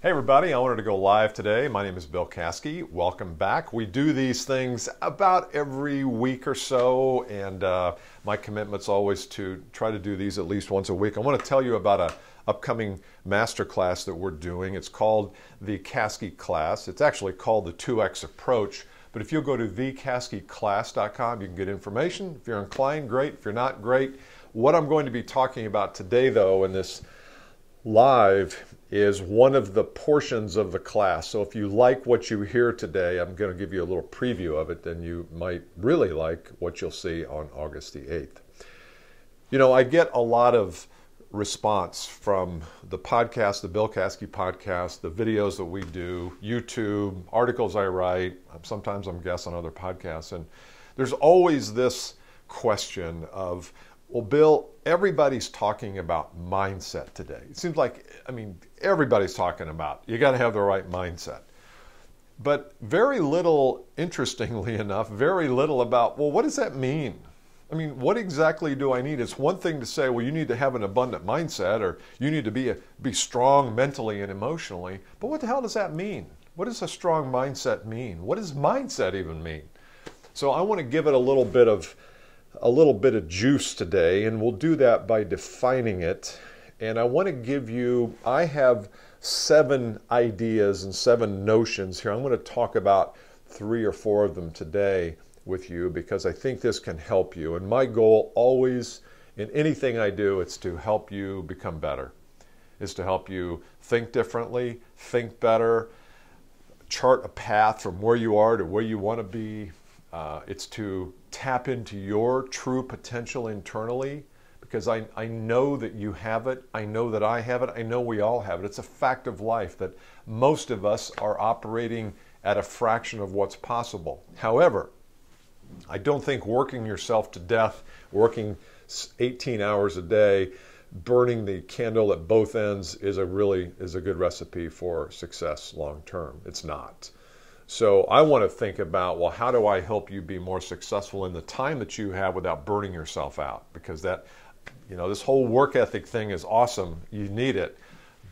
Hey everybody, I wanted to go live today. My name is Bill Caskey. Welcome back. We do these things about every week or so, and my commitment's always to try to do these at least once a week. I want to tell you about an upcoming masterclass that we're doing. It's called the Caskey class. It's actually called the 2X approach, but if you'll go to thecaskeyclass.com, you can get information. If you're inclined, great. If you're not, great. What I'm going to be talking about today, though, in this live is one of the portions of the class. So if you like what you hear today, I'm going to give you a little preview of it, then you might really like what you'll see on August the 8th. You know, I get a lot of response from the podcast, the Bill Caskey podcast, the videos that we do, YouTube, articles I write, sometimes I'm guest on other podcasts, and there's always this question of, well, Bill, everybody's talking about mindset today. It seems like, everybody's talking about you got to have the right mindset. But very little, interestingly enough, very little about, well, what does that mean? What exactly do I need? It's one thing to say, well, you need to have an abundant mindset, or you need to be strong mentally and emotionally. But what the hell does that mean? What does a strong mindset mean? What does mindset even mean? So I want to give it a little bit of juice today, and we'll do that by defining it. And I want to give you, I have 7 ideas and 7 notions here. I'm going to talk about 3 or 4 of them today with you because I think this can help you. And my goal always in anything I do, it's to help you become better. It's to help you think differently, think better, chart a path from where you are to where you want to be. It's to tap into your true potential internally, because I know that you have it. I know that I have it. I know we all have it. It's a fact of life that most of us are operating at a fraction of what's possible. However, I don't think working yourself to death, working 18 hours a day, burning the candle at both ends is a good recipe for success long term. It's not. So I want to think about, well, how do I help you be more successful in the time that you have without burning yourself out? Because this whole work ethic thing is awesome. You need it,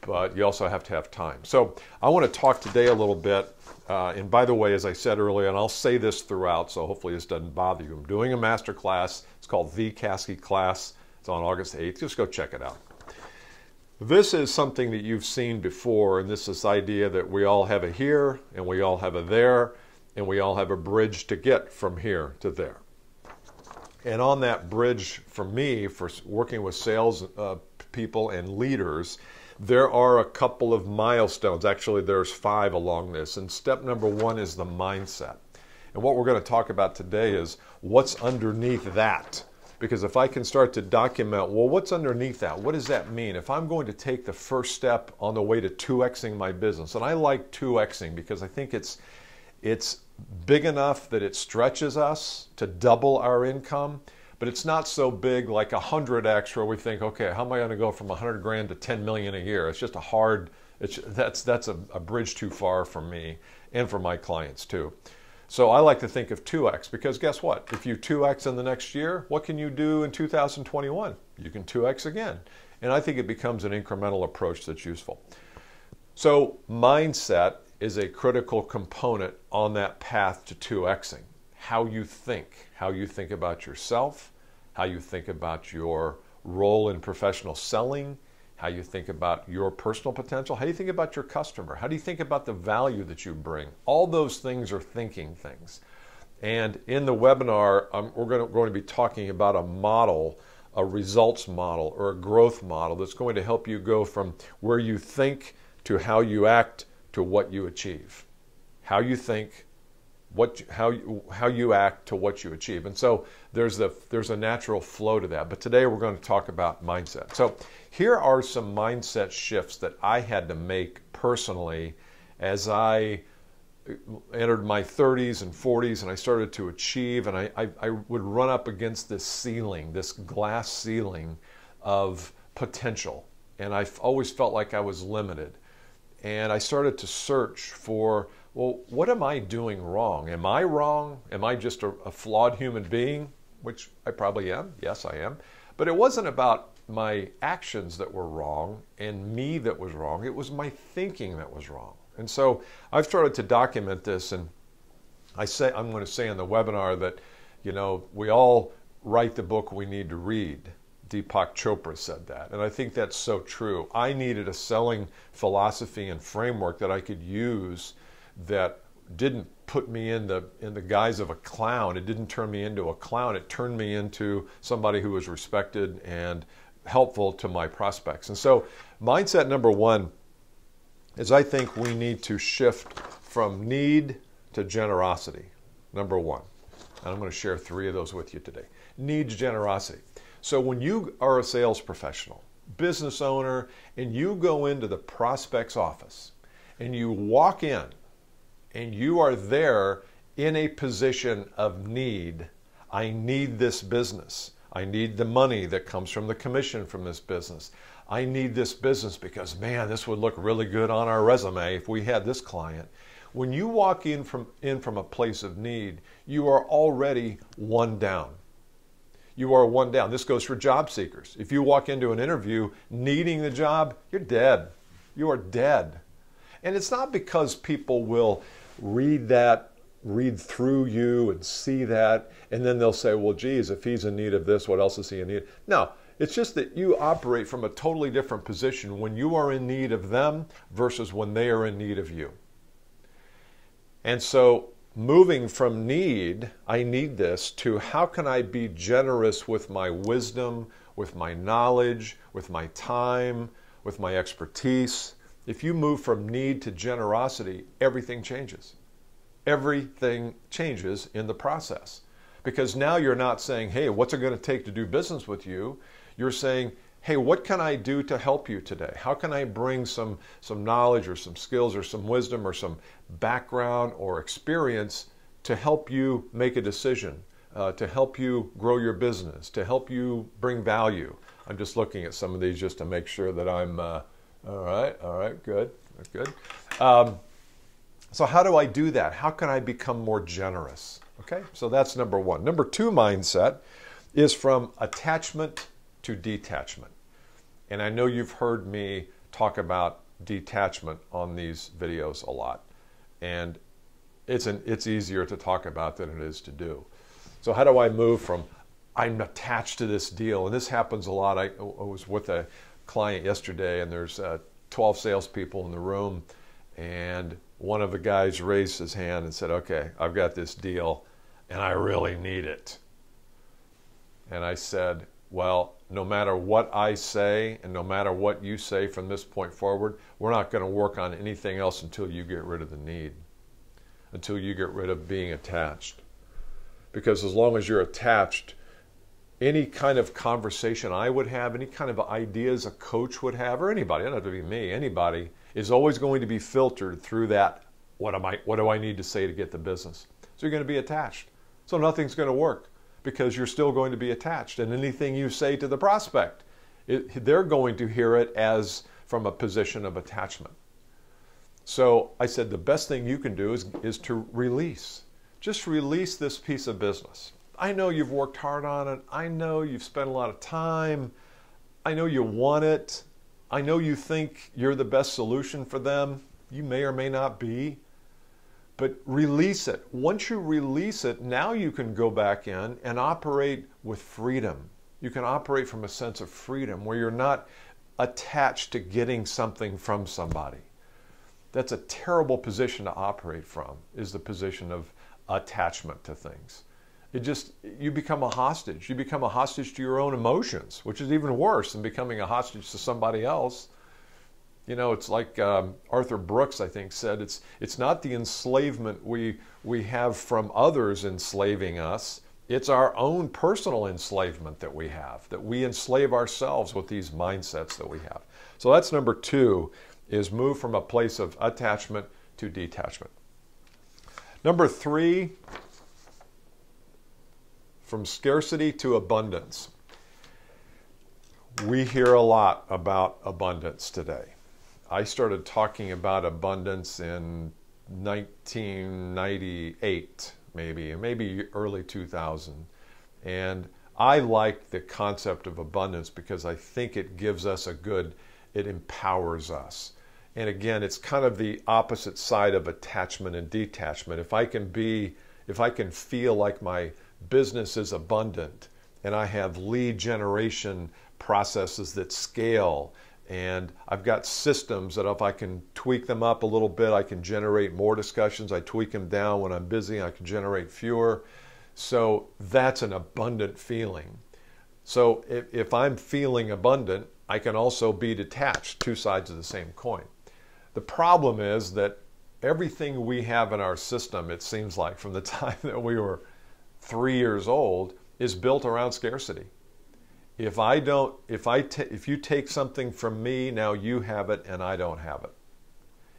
but you also have to have time. So I want to talk today a little bit. And by the way, as I said earlier, and I'll say this throughout, so hopefully this doesn't bother you. I'm doing a master class. It's called The Caskey Class. It's on August 8th. Just go check it out. This is something that you've seen before, and this idea that we all have a here, and we all have a there, and we all have a bridge to get from here to there. And on that bridge, for me, for working with sales people and leaders, there are a couple of milestones. Actually, there's 5 along this. And step number 1 is the mindset. And what we're going to talk about today is what's underneath that. Because if I can start to document, well, what's underneath that? What does that mean? If I'm going to take the first step on the way to 2Xing my business, and I like 2Xing because I think it's big enough that it stretches us to double our income, but it's not so big like 100X where we think, okay, how am I going to go from 100 grand to 10 million a year? It's just that's a bridge too far for me and for my clients too. So I like to think of 2X because guess what? If you 2X in the next year, what can you do in 2021? You can 2X again. And I think it becomes an incremental approach that's useful. So mindset is a critical component on that path to 2Xing. How you think about yourself, how you think about your role in professional selling, how you think about your personal potential, how you think about your customer, how do you think about the value that you bring. All those things are thinking things. And in the webinar, we're going to be talking about a model, a results model or a growth model that's going to help you go from where you think to how you act to what you achieve. How you think, how you act to what you achieve. And so there's a natural flow to that. But today we're going to talk about mindset. So here are some mindset shifts that I had to make personally as I entered my 30s and 40s and I started to achieve, and I would run up against this ceiling, this glass ceiling of potential. And I always felt like I was limited. And I started to search for, well, what am I doing wrong? Am I wrong? Am I just a flawed human being? Which I probably am. Yes, I am. But it wasn't about my actions that were wrong and me that was wrong. It was my thinking that was wrong. And so I've started to document this, and I'm going to say in the webinar that, we all write the book we need to read. Deepak Chopra said that, and I think that's so true. I needed a selling philosophy and framework that I could use that didn't put me in the guise of a clown. It didn't turn me into a clown. It turned me into somebody who was respected and helpful to my prospects. And so mindset number one is I think we need to shift from need to generosity. Number one. And I'm going to share 3 of those with you today. Needs generosity. So when you are a sales professional, business owner, and you go into the prospect's office and you walk in and you are there in a position of need, I need this business. I need the money that comes from the commission from this business. I need this business because, man, this would look really good on our resume if we had this client. When you walk in from a place of need, you are already one down. You are one down. This goes for job seekers. If you walk into an interview needing the job, you're dead. You are dead. And it's not because people will read through you and see that, and then they'll say, well, geez, if he's in need of this, what else is he in need of? No, it's just that you operate from a totally different position when you are in need of them versus when they are in need of you. And so moving from need, I need this, to how can I be generous with my wisdom, with my knowledge, with my time, with my expertise. If you move from need to generosity, everything changes. Everything changes in the process. Because now you're not saying, hey, what's it going to take to do business with you? You're saying, hey, what can I do to help you today? How can I bring some knowledge or some skills or some wisdom or some background or experience to help you make a decision, to help you grow your business, to help you bring value? I'm just looking at some of these just to make sure that I'm, all right, good. So how do I do that? How can I become more generous? Okay, so that's number one. Number 2 mindset is from attachment to detachment. And I know you've heard me talk about detachment on these videos a lot. And it's easier to talk about than it is to do. So how do I move from I'm attached to this deal? And this happens a lot. I was with a client yesterday, and there's 12 salespeople in the room, and one of the guys raised his hand and said, okay, I've got this deal and I really need it. And I said, well, no matter what I say and no matter what you say from this point forward, we're not going to work on anything else until you get rid of the need, until you get rid of being attached. Because as long as you're attached, any kind of conversation I would have, any kind of ideas a coach would have, or anybody, it doesn't have to be me, anybody, is always going to be filtered through that, what do I need to say to get the business? So you're going to be attached. So nothing's going to work because you're still going to be attached. And anything you say to the prospect, they're going to hear it as from a position of attachment. So I said the best thing you can do is to release. Just release this piece of business. I know you've worked hard on it. I know you've spent a lot of time. I know you want it. I know you think you're the best solution for them. You may or may not be. But release it. Once you release it, now you can go back in and operate with freedom. You can operate from a sense of freedom where you're not attached to getting something from somebody. That's a terrible position to operate from, is the position of attachment to things. You become a hostage. You become a hostage to your own emotions, which is even worse than becoming a hostage to somebody else. You know, it's like Arthur Brooks, I think, said, it's not the enslavement we have from others enslaving us. It's our own personal enslavement that we have, that we enslave ourselves with these mindsets that we have. So that's number 2, is move from a place of attachment to detachment. Number 3, from scarcity to abundance. We hear a lot about abundance today. I started talking about abundance in 1998, maybe early 2000. And I like the concept of abundance because I think it gives us it empowers us. And again, it's kind of the opposite side of attachment and detachment. If I can feel like my business is abundant and I have lead generation processes that scale, and I've got systems that if I can tweak them up a little bit, I can generate more discussions. I tweak them down when I'm busy, I can generate fewer. So that's an abundant feeling. So if I'm feeling abundant, I can also be detached, two sides of the same coin. The problem is that everything we have in our system, it seems like from the time that we were 3 years old, is built around scarcity. If you take something from me, now you have it and I don't have it.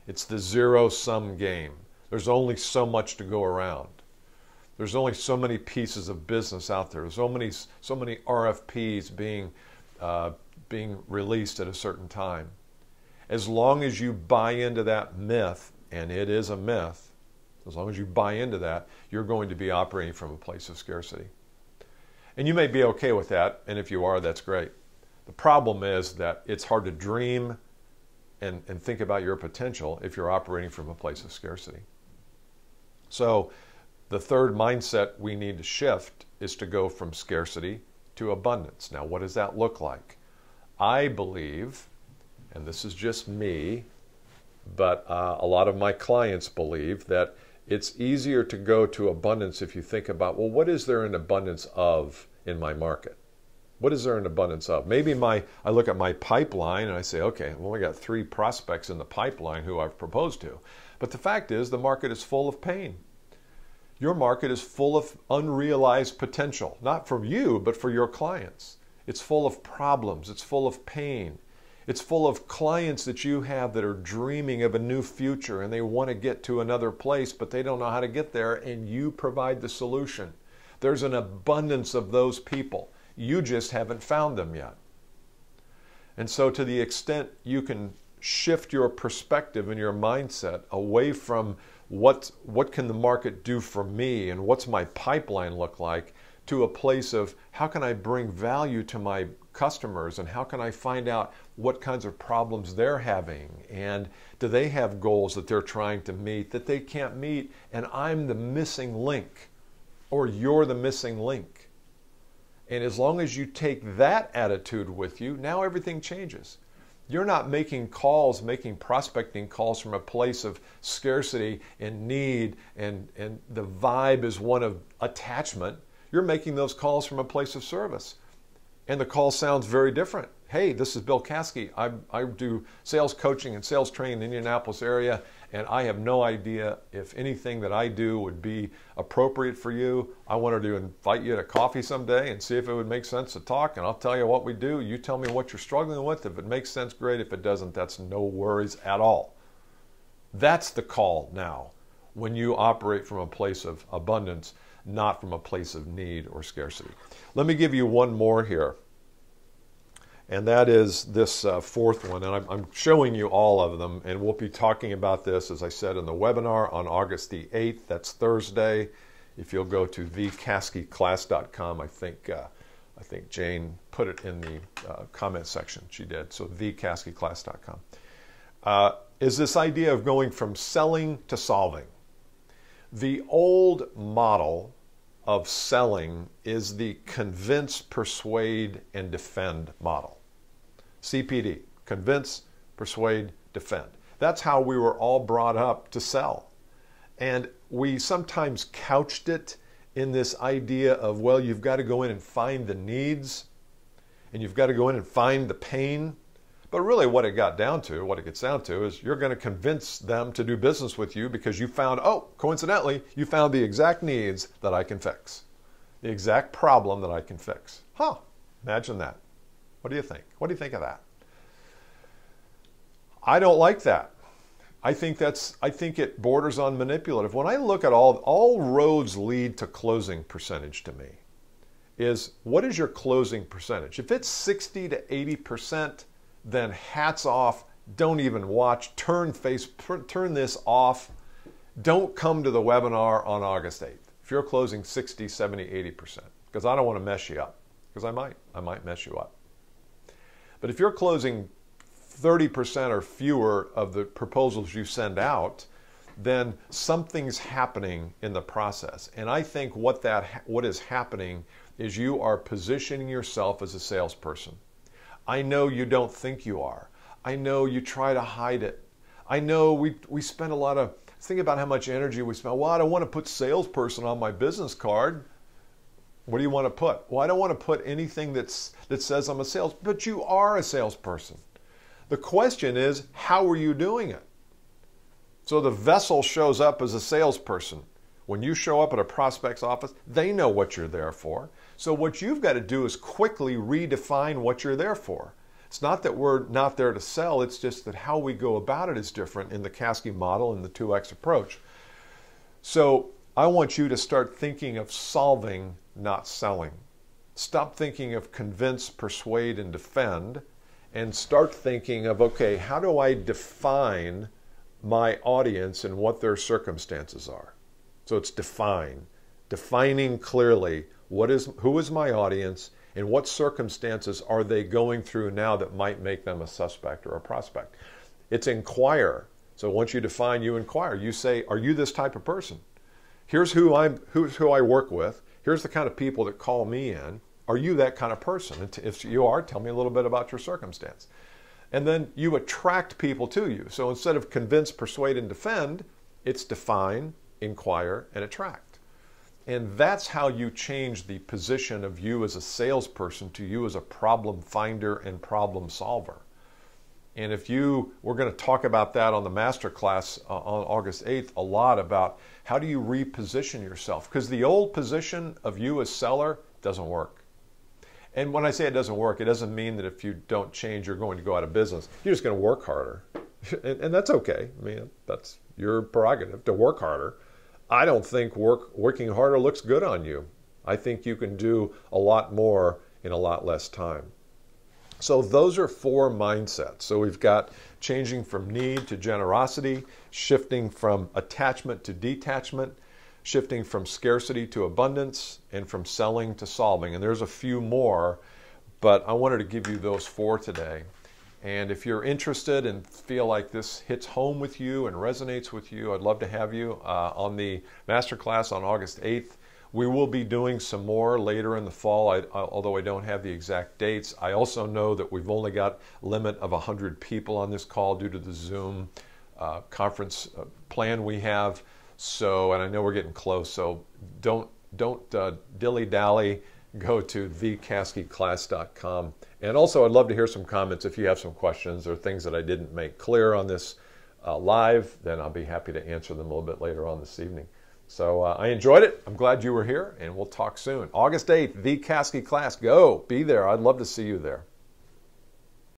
It's the zero-sum game. There's only so much to go around. There's only so many pieces of business out there. There's so many RFPs being released at a certain time. As long as you buy into that myth, and it is a myth, as long as you buy into that, you're going to be operating from a place of scarcity. And you may be okay with that, and if you are, that's great. The problem is that it's hard to dream and think about your potential if you're operating from a place of scarcity. So the third mindset we need to shift is to go from scarcity to abundance. Now, what does that look like? I believe, and this is just me, but a lot of my clients believe that it's easier to go to abundance if you think about, well, what is there an abundance of in my market? What is there an abundance of? Maybe I look at my pipeline and I say, okay, I've only got 3 prospects in the pipeline who I've proposed to. But the fact is the market is full of pain. Your market is full of unrealized potential, not for you, but for your clients. It's full of problems. It's full of pain. It's full of clients that you have that are dreaming of a new future and they want to get to another place, but they don't know how to get there, and you provide the solution. There's an abundance of those people. You just haven't found them yet. And so to the extent you can shift your perspective and your mindset away from what can the market do for me and what's my pipeline look like, to a place of how can I bring value to my customers and how can I find out what kinds of problems they're having, and do they have goals that they're trying to meet that they can't meet, and I'm the missing link or you're the missing link. And as long as you take that attitude with you, now everything changes. You're not making prospecting calls from a place of scarcity and need, and the vibe is one of attachment. You're making those calls from a place of service. And the call sounds very different. Hey, this is Bill Caskey. I do sales coaching and sales training in the Indianapolis area, and I have no idea if anything that I do would be appropriate for you. I wanted to invite you to coffee someday and see if it would make sense to talk, and I'll tell you what we do. You tell me what you're struggling with. If it makes sense, great. If it doesn't, that's no worries at all. That's the call now when you operate from a place of abundance, not from a place of need or scarcity. Let me give you one more here, and that is this fourth one, and I'm showing you all of them, and we'll be talking about this, as I said, in the webinar on August the 8th. That's Thursday. If you'll go to thecaskeyclass.com, I think Jane put it in the comment section. She did. So thecaskeyclass.com. Is this idea of going from selling to solving. The old model of selling is the convince, persuade, and defend model. CPD, convince, persuade, defend. That's how we were all brought up to sell. And we sometimes couched it in this idea of, well, you've got to go in and find the needs, and you've got to go in and find the pain. But really what it gets down to is you're going to convince them to do business with you because you found, coincidentally, you found the exact needs that I can fix. The exact problem that I can fix. Imagine that. What do you think? What do you think of that? I don't like that. I think it borders on manipulative. When I look at all roads lead to closing percentage to me, is what is your closing percentage? If it's 60 to 80%, then hats off, don't even watch, turn this off. Don't come to the webinar on August 8th if you're closing 60, 70, 80%, because I don't want to mess you up. because I might mess you up. But if you're closing 30% or fewer of the proposals you send out, then something's happening in the process. And I think what is happening is you are positioning yourself as a salesperson. I know you don't think you are. I know you try to hide it. I know we spend a lot of, think about how much energy we spend. Well, I don't want to put salesperson on my business card. What do you want to put? Well, I don't want to put anything that says I'm a sales, but you are a salesperson. The question is, how are you doing it? So the vessel shows up as a salesperson. When you show up at a prospect's office, they know what you're there for. So what you've got to do is quickly redefine what you're there for. It's not that we're not there to sell, it's just that how we go about it is different in the Caskey model and the 2X approach. So I want you to start thinking of solving, not selling. Stop thinking of convince, persuade, and defend, and start thinking of, okay, how do I define my audience and what their circumstances are? So it's defining clearly who is my audience and what circumstances are they going through now that might make them a suspect or a prospect. It's inquire. So once you define, you inquire. You say, are you this type of person? Here's who I work with. Here's the kind of people that call me in. Are you that kind of person? And if you are, tell me a little bit about your circumstance. And then you attract people to you. So instead of convince, persuade, and defend, it's define, inquire, and attract. And that's how you change the position of you as a salesperson to you as a problem finder and problem solver. And we're going to talk about that on the masterclass on August 8th a lot, about how do you reposition yourself? Because the old position of you as seller doesn't work. And when I say it doesn't work, it doesn't mean that if you don't change, you're going to go out of business. You're just going to work harder. And that's okay. I mean, that's your prerogative to work harder. I don't think working harder looks good on you. I think you can do a lot more in a lot less time. So those are 4 mindsets. So we've got changing from need to generosity, shifting from attachment to detachment, shifting from scarcity to abundance, and from selling to solving. And there's a few more, but I wanted to give you those 4 today. And if you're interested and feel like this hits home with you and resonates with you, I'd love to have you on the masterclass on August 8th. We will be doing some more later in the fall, although I don't have the exact dates. I also know that we've only got a limit of 100 people on this call due to the Zoom conference plan we have. So, and I know we're getting close, so don't dilly-dally. Go to thecaskeyclass.com. And also, I'd love to hear some comments. If you have some questions or things that I didn't make clear on this live, then I'll be happy to answer them a little bit later on this evening. So I enjoyed it. I'm glad you were here, and we'll talk soon. August 8th, The Caskey Class. Go. Be there. I'd love to see you there.